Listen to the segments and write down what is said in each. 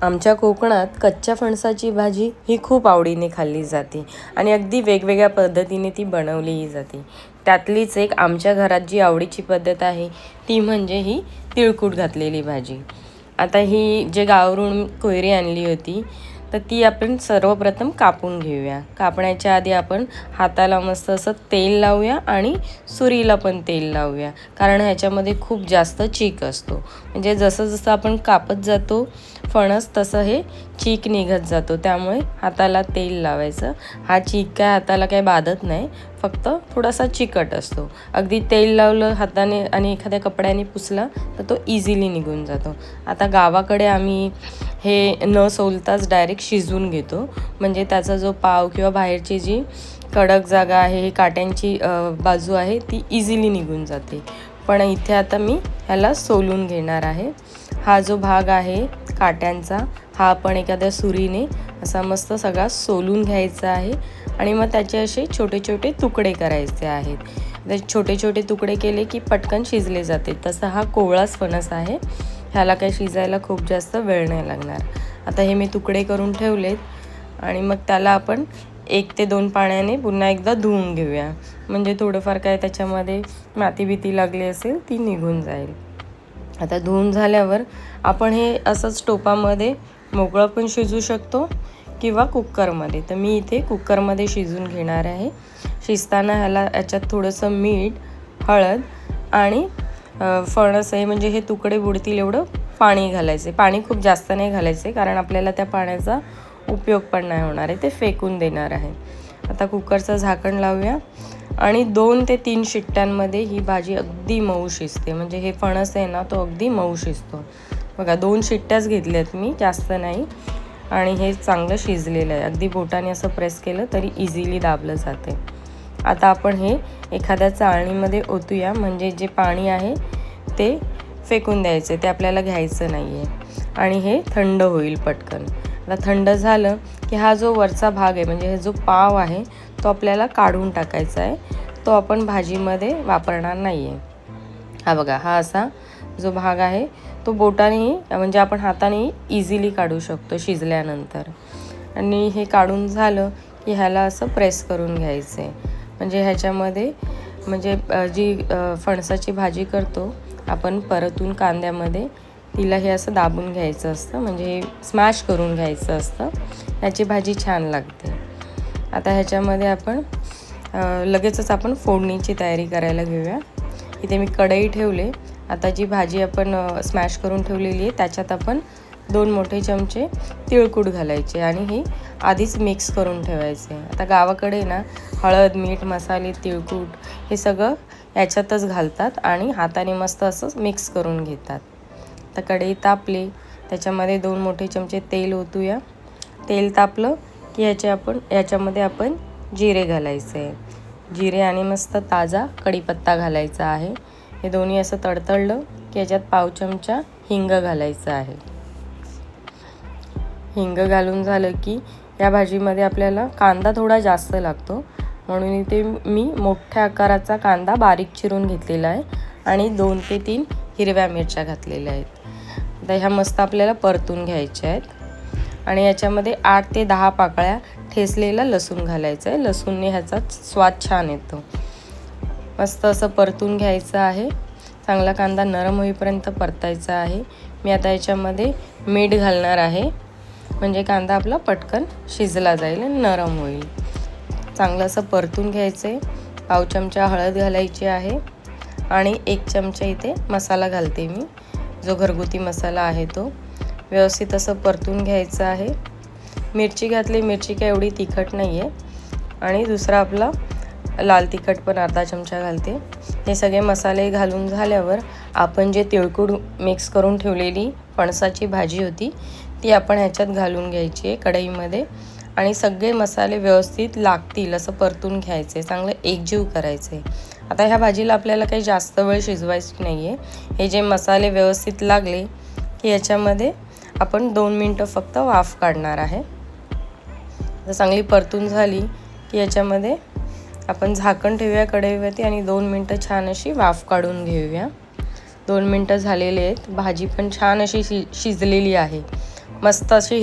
आमच्या कोकणात कच्च्या फणसाची भाजी ही खूप आवडीने खाल्ली जाते आणि अगदी वेगवेगळ्या पद्धतीने ती बनवलीही जाते. त्यातलीच एक आमच्या घरात जी आवडीची पद्धत आहे ती म्हणजे ही तिळकूट घातलेली भाजी. आता ही जे गावावरून कोयरी आणली होती तर ती आपण सर्वप्रथम कापून घेऊया. कापण्याच्या आधी आपण हाताला मस्त असं तेल लावूया आणि सुरीला पण तेल लावूया, कारण ह्याच्यामध्ये खूप जास्त चीक असतो. म्हणजे जसं जसं आपण कापत जातो फणस तसं हे चीक निघत जातो, त्यामुळे हाताला तेल लावायचं. हा चीक काय हाताला काही बाधत नाही, फक्त थोडासा चिकट असतो. अगदी तेल लावलं हाताने आणि एखाद्या कपड्याने पुसला तर तो इझिली निघून जातो. आता गावाकडे आम्ही हे न सोलताच डायरेक्ट शिजवून घेतो, म्हणजे त्याचा जो पाव किंवा बाहेरची जी कडक जागा आहे, ही काट्यांची बाजू आहे ती इझिली निघून जाते. पण इथे आता मी ह्याला सोलून घेणार आहे. हा जो भाग आहे काट्यांचा हा आपण एखाद्या सुरीने असा मस्त सगळा सोलून घ्यायचा आहे आणि मग त्याचे असे छोटे छोटे तुकडे करायचे आहेत. ते छोटे छोटे तुकडे केले की पटकन शिजले जाते. तसा हा कोवळाच फणस आहे, ह्याला काही शिजायला खूप जास्त वेळ नाही लागणार. आता हे मी तुकडे करून ठेवलेत आणि मग त्याला आपण 1 ते 2 पाण्याने पुन्हा एकदा धुवून घेऊया, म्हणजे थोडंफार काय त्याच्यामध्ये माती भीती लागली असेल ती निघून जाईल. आता धुवून झाल्यावर आपण हे असंच टोपामध्ये मोकळं पण शिजू शकतो किंवा कुकरमध्ये. तर मी इथे कुकरमध्ये शिजून घेणार आहे. शिजताना याच्यात थोडंसं मीठ, हळद आणि फणस आहे म्हणजे हे तुकडे बुडतील एवढं पाणी घालायचे. पाणी खूप जास्त नाही घालायचे, कारण आपल्याला त्या पाण्याचा उपयोग पण नाही होणार आहे, ते फेकून देणार आहे. आता कुकरचं झाकण लावूया आणि 2 ते 3 शिट्ट्यांमध्ये ही भाजी अगदी मऊ शिजते. म्हणजे हे फणस आहे ना, तो अगदी मऊ शिजतो. बघा 2 शिट्ट्याच घेतल्यात मी, जास्त नाही. आणि हे चांगलं शिजलेलं आहे. अगदी बोटाने असं प्रेस केलं तरी इझिली दाबलं जाते. आता आपण हे एखाद्या चाळणीमध्ये ओतूया, म्हणजे जे पाणी आहे ते फेकून द्यायचं, ते आपल्याला घ्यायचं नाही आहे. आणि हे थंड होईल पटकन. आता थंड झालं की हा जो वरचा भाग आहे, म्हणजे हे जो पाव आहे तो आपल्याला काढून टाकायचा आहे. तो आपण भाजीमध्ये वापरणार नाही आहे. हा बघा, हा असा जो भाग आहे तो बोटानेही म्हणजे आपण हातानेही इझिली काढू शकतो शिजल्यानंतर. आणि हे काढून झालं की ह्याला असं प्रेस करून घ्यायचं आहे. म्हणजे ह्याच्यामध्ये म्हणजे जी फणसाची भाजी करतो आपण परतून कांद्यामध्ये, तिला हे असं दाबून घ्यायचं असतं, म्हणजे हे स्मॅश करून घ्यायचं असतं. ह्याची भाजी छान लागते. आता ह्याच्यामध्ये आपण लगेचच आपण फोडणीची तयारी करायला घेऊया. इथे मी कढई ठेवले. आता जी भाजी आपण स्मॅश करून ठेवलेली आहे त्याच्यात आपण 2 मोठे चमचे तिळकूट घालायचे आणि हे आधीच मिक्स करून ठेवायचे. आता गावाकडे ना हळद, मीठ, मसाले, तिळकूट हे सगळं याच्यातच घालतात आणि हाताने मस्त असं मिक्स करून घेतात. आता कढई तापली, त्याच्यामध्ये 2 मोठे चमचे तेल ओतूया. तेल तापलं की याच्यामध्ये आपण जिरे घालायचे आहे. जिरे आणि मस्त ताजा कढीपत्ता घालायचा आहे. हे दोन्ही असं तडतडलं की याच्यात पाव चमचा हिंग घालायचं आहे. हिंग घालून झालं की या भाजीमध्ये आपल्याला कांदा थोडा जास्त लागतो, म्हणून इथे मी मोठ्या आकाराचा कांदा बारीक चिरून घेतलेला आहे आणि 2 ते 3 हिरव्या मिरच्या घातलेल्या आहेत. आता ह्या मस्त आपल्याला परतून घ्यायच्या आहेत आणि याच्यामध्ये 8 ते 10 पाकळ्या ठेचलेला लसूण घालायचं आहे. लसूणने ह्याचा स्वाद छान येतो. मस्त असं परतून घ्यायचं आहे. चांगला कांदा नरम होईपर्यंत परतायचा आहे. मी आता याच्यामध्ये मीठ घालणार आहे, म्हणजे कांदा आपला पटकन शिजला जाईल आणि नरम होईल. चांगलं असं परतून घ्यायचं आहे. पाव चमचा हळद घालायची आहे आणि 1 चमचा इथे मसाला घालते मी, जो घरगुती मसाला आहे तो. व्यवस्थित असं परतून घ्यायचं आहे. मिरची घातली, मिरची काय एवढी तिखट नाही आहे. आणि दुसरा आपला लाल तिखट पण अर्धा चमचा घालते. हे सगळे मसाले घालून झाल्यावर आपण जे तिळकूट मिक्स करून ठेवलेली फणसाची भाजी होती ती आपण ह्याच्यात घालून घ्यायची आहे कढईमध्ये आणि सगळे मसाले व्यवस्थित लागतील असं परतून घ्यायचे, चांगलं एकजीव करायचे. आता ह्या भाजीला आपल्याला काही जास्त वेळ शिजवायची नाही आहे. हे जे मसाले व्यवस्थित लागले की याच्यामध्ये आपण 2 मिनटं फक्त वाफ काढणार आहे. तर चांगली परतून झाली की याच्यामध्ये आपण झाकण ठेवूया कढईवरती आणि 2 मिनटं छान अशी वाफ काढून घेऊया. 2 मिनटं झालेले आहेत. भाजी पण छान अशी शिजलेली आहे. मस्त अशी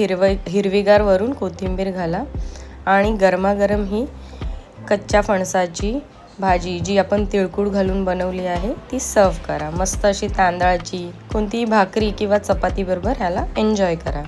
हिरवीगार वरून कोथिंबीर घाला आणि गरमागरम ही कच्च्या फणसाची भाजी जी आपण तिळकुळ घालून बनवली आहे ती सर्व करा. मस्त अशी तांदळाची कोणतीही भाकरी किंवा चपाती बरोबर ह्याला एन्जॉय करा.